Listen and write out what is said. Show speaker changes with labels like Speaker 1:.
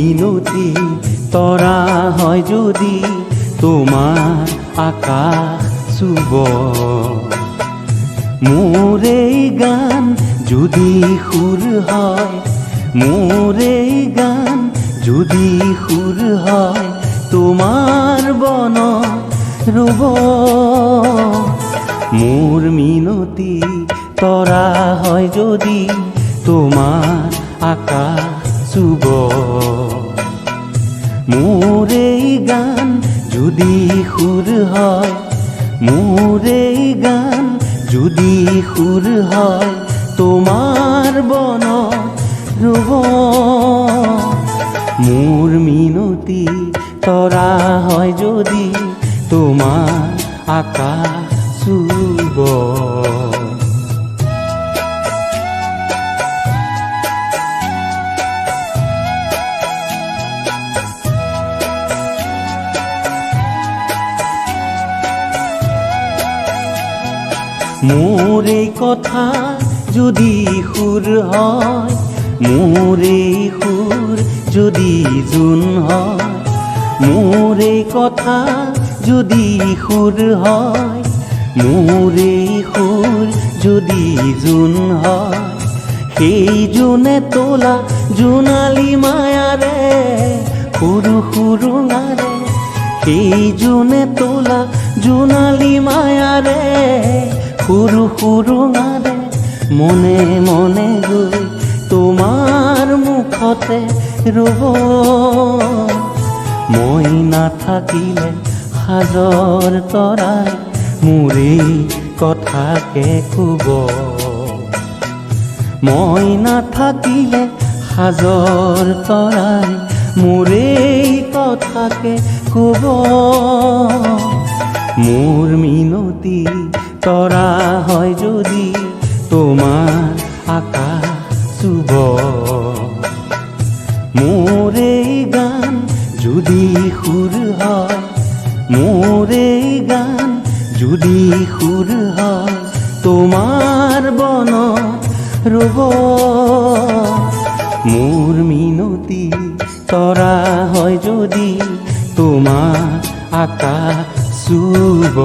Speaker 1: মিনতি তৰা হয় যদি তোমাৰ আকাশ চুব মোৰ এই গান যদি সুৰ হয় মোৰ এই গান যদি সুৰ হয় তোমাৰ বন ৰুব মোৰ মিনতি তৰা হয় যদি তোমাৰ আকাশ চুব মোৰ এই গান যদি সুৰ হয় মোৰ এই গান যদি সুৰ হয় তোমাৰ বন ৰুব মোৰ মিনতি তৰা হয় যদি তোমাৰ আকাশ চুব মোৰ এই কথা যদি সুৰ হয় মোৰ এই সুৰ যদি জোন হয় মোৰ এই কথা যদি সুৰ হয় মোৰ এই সুৰ যদি জোন হয় সেই জোনে তোলা জোনালী মায়াৰে সৰু সুৰুঙাৰে সেই জোনে তোলা জোনালী মায়াৰে সৰু সুৰুঙাৰে মনে মনে গৈ তোমাৰ মুখতে ৰ'ব মই নাথাকিলে সাজৰ তৰাই মোৰ এই কথাকে ক'ব মই নাথাকিলে সাজৰ তৰাই মোৰ এই কথাকে ক'ব মোৰ মিনতি তৰা হয় যদি তোমাৰ আকাশ চুব মোৰ এই গান যদি সুৰ হয় মোৰ এই গান যদি সুৰ হয় তোমাৰ বন ৰুব মোৰ মিনতি তৰা হয় যদি তোমাৰ আকাশ চুব